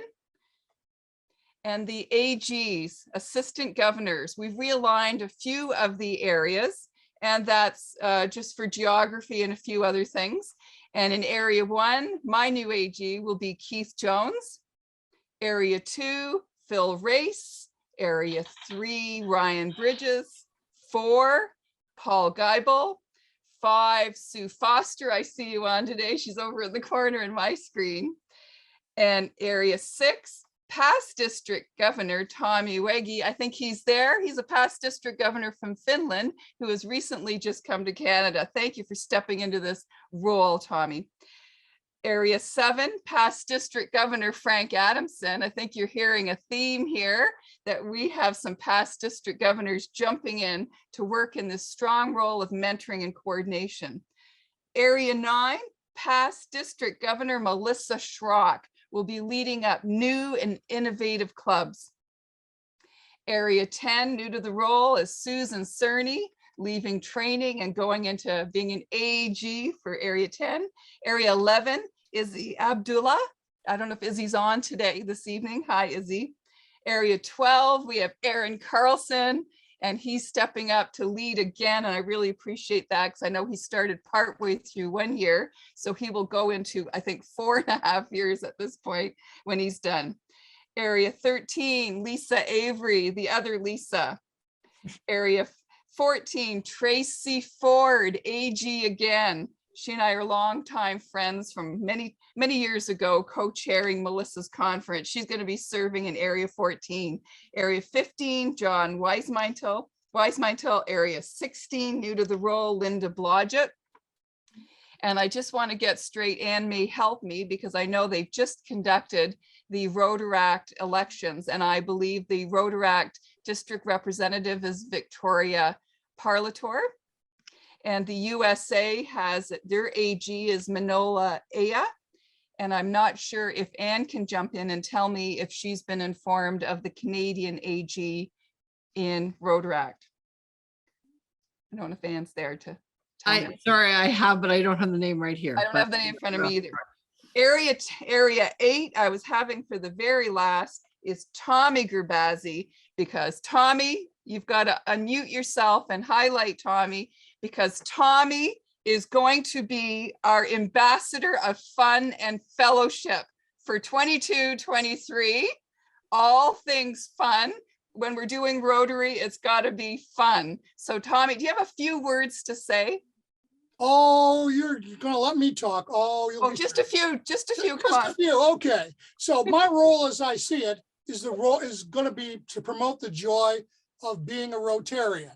And the AGs, Assistant Governors, we've realigned a few of the areas, and that's just for geography and a few other things. And in Area 1, my new AG will be Keith Jones. Area 2, Phil Race. Area 3, Ryan Bridges. 4, Paul Geibel. 5, Sue Foster. I see you on today. She's over in the corner in my screen. And Area 6, past District Governor Tommy Wegge. I think he's there. He's a past District Governor from Finland who has recently just come to Canada. Thank you for stepping into this role, Tommy. Area 7, past District Governor Frank Adamson. I think you're hearing a theme here that we have some past District Governors jumping in to work in this strong role of mentoring and coordination. Area 9, past District Governor Melissa Schrock will be leading up new and innovative clubs. Area 10, new to the role, is Susan Cerny, leaving training and going into being an AG for Area 10. Area 11, Izzy Abdullah. I don't know if Izzy's on today, this evening. Hi, Izzy. Area 12, we have Aaron Carlson, and he's stepping up to lead again. And I really appreciate that because I know he started partway through 1 year. So he will go into, I think, 4.5 years at this point when he's done. Area 13, Lisa Avery, the other Lisa. Area 14, Tracy Ford, AG again. She and I are longtime friends from many, many years ago, co-chairing Melissa's conference. She's going to be serving in Area 14. Area 15, John Weismeintel, Area 16, new to the role, Linda Blodgett. And I just want to get straight, Anne may help me because I know they've just conducted the Rotaract elections, and I believe the Rotaract district representative is Victoria Parlator. And the USA has, their AG is Manola Aya. And I'm not sure if Anne can jump in and tell me if she's been informed of the Canadian AG in Rotaract. I don't know if Anne's there to tell me. Sorry, I have, but I don't have the name right here. I don't have the name in front of me either. Area 8, I was having for the very last is Tommy Gerbazzi, because Tommy, you've got to unmute yourself and highlight Tommy, because Tommy is going to be our ambassador of fun and fellowship for 22-23. All things fun. When we're doing Rotary, it's got to be fun. So Tommy, do you have a few words to say? Oh, you're gonna let me talk. Oh, just a few. Just a few. Okay. So my role, as I see it, is going to be to promote the joy of being a Rotarian.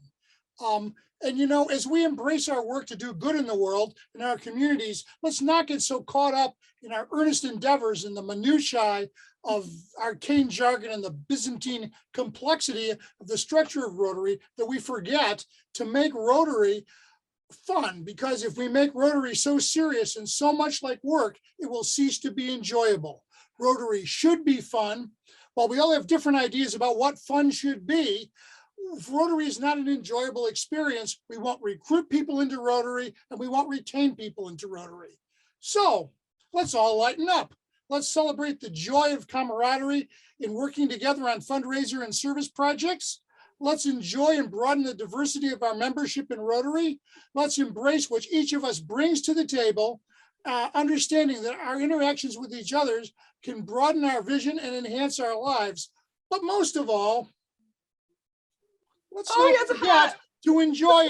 And you know, as we embrace our work to do good in the world, in our communities, let's not get so caught up in our earnest endeavors in the minutiae of arcane jargon and the Byzantine complexity of the structure of Rotary that we forget to make Rotary fun, because if we make Rotary so serious and so much like work, it will cease to be enjoyable. Rotary should be fun. While we all have different ideas about what fun should be, if Rotary is not an enjoyable experience, we won't recruit people into Rotary and we won't retain people into Rotary. So let's all lighten up. Let's celebrate the joy of camaraderie in working together on fundraiser and service projects. Let's enjoy and broaden the diversity of our membership in Rotary. Let's embrace what each of us brings to the table, understanding that our interactions with each other can broaden our vision and enhance our lives. But most of all, let's not forget to enjoy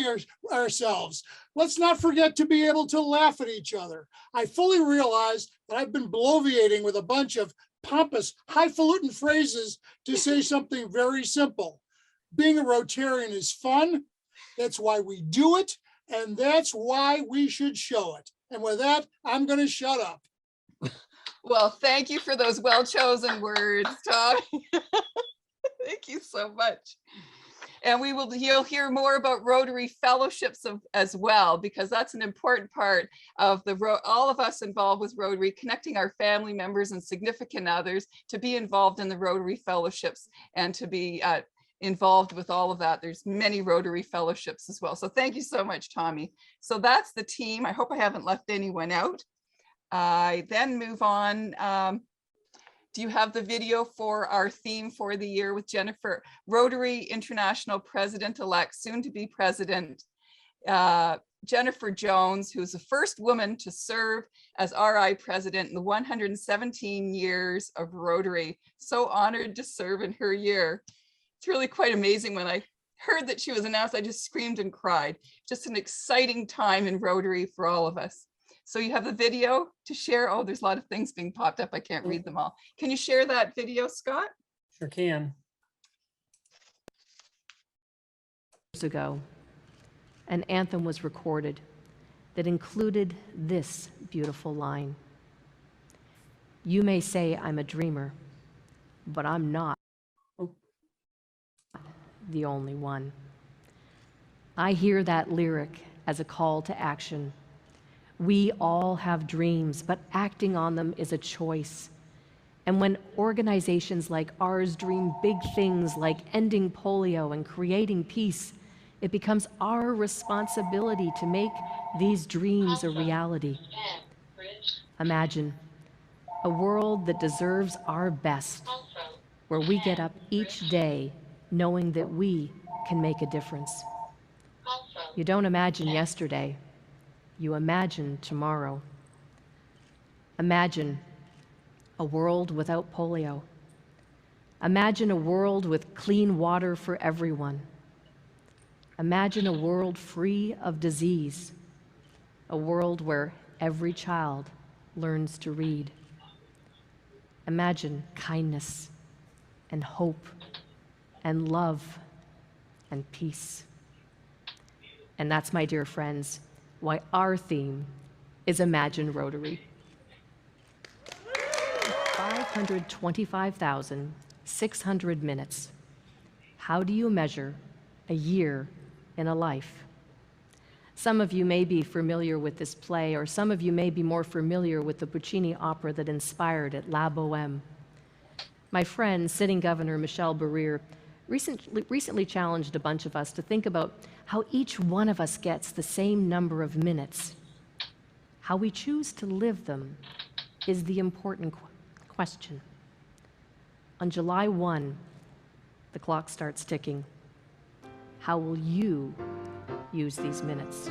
ourselves. Let's not forget to be able to laugh at each other. I fully realize that I've been bloviating with a bunch of pompous, highfalutin phrases to say something very simple. Being a Rotarian is fun. That's why we do it. And that's why we should show it. And with that, I'm going to shut up. Well, thank you for those well-chosen words, Tom. Thank you so much. And you'll hear more about Rotary fellowships as well, because that's an important part of all of us involved with Rotary, connecting our family members and significant others to be involved in the Rotary fellowships and to be involved with all of that. There's many Rotary fellowships as well. So thank you so much, Tommy. So that's the team. I hope I haven't left anyone out. I then move on. Do you have the video for our theme for the year with Jennifer, Rotary International President-elect, soon to be President, Jennifer Jones, who's the first woman to serve as RI President in the 117 years of Rotary. So honored to serve in her year. It's really quite amazing. When I heard that she was announced, I just screamed and cried. Just an exciting time in Rotary for all of us. So you have the video to share. Oh, there's a lot of things being popped up. I can't read them all. Can you share that video, Scott? Sure can. Years ago, an anthem was recorded that included this beautiful line. You may say I'm a dreamer, but I'm not the only one. I hear that lyric as a call to action. We all have dreams, but acting on them is a choice. And when organizations like ours dream big things like ending polio and creating peace, it becomes our responsibility to make these dreams a reality. Imagine a world that deserves our best, where we get up each day knowing that we can make a difference. You don't imagine yesterday, you imagine tomorrow. Imagine a world without polio. Imagine a world with clean water for everyone. Imagine a world free of disease, a world where every child learns to read. Imagine kindness and hope and love and peace. And that's, my dear friends, why our theme is Imagine Rotary. 525,600 minutes. How do you measure a year in a life? Some of you may be familiar with this play, or some of you may be more familiar with the Puccini opera that inspired it, La Bohème. My friend, sitting Governor Michelle Barrere, recently challenged a bunch of us to think about how each one of us gets the same number of minutes. How we choose to live them is the important question. On July 1, the clock starts ticking. How will you use these minutes?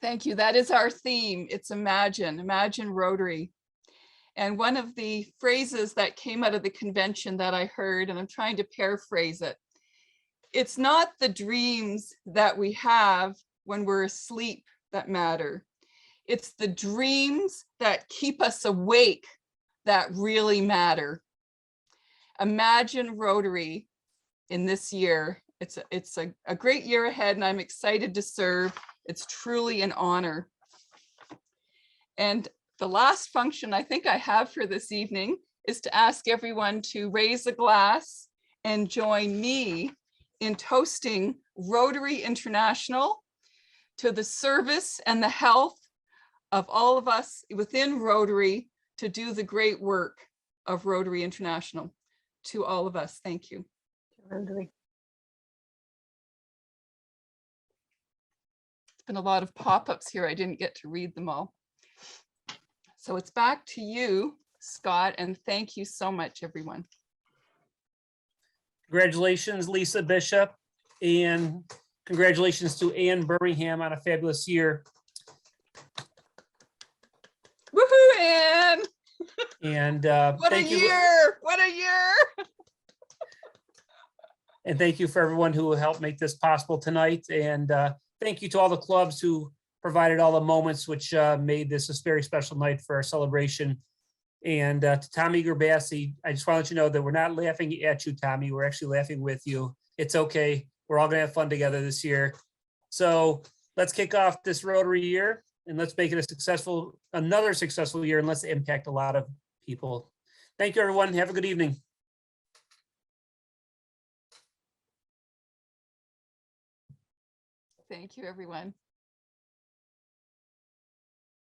Thank you. That is our theme. It's Imagine Rotary. And one of the phrases that came out of the convention that I heard, and I'm trying to paraphrase it, it's not the dreams that we have when we're asleep that matter. It's the dreams that keep us awake that really matter. Imagine Rotary in this year. It's a great year ahead, and I'm excited to serve. It's truly an honor. And the last function I think I have for this evening is to ask everyone to raise a glass and join me in toasting Rotary International to the service and the health of all of us within Rotary to do the great work of Rotary International. To all of us, thank you. Rotary. Been a lot of pop-ups here. I didn't get to read them all. So it's back to you, Scott, and thank you so much, everyone. Congratulations, Lisa Bishop, and congratulations to Ann Birmingham on a fabulous year. Woohoo, Ann! And What a year! What a year! And thank you for everyone who helped make this possible tonight. And thank you to all the clubs who provided all the moments which made this a very special night for our celebration. And to Tommy Gerbassi, I just want to let you know that we're not laughing at you, Tommy. We're actually laughing with you. It's okay. We're all gonna have fun together this year. So let's kick off this Rotary year and let's make it another successful year, and let's impact a lot of people. Thank you, everyone. Have a good evening. Thank you, everyone.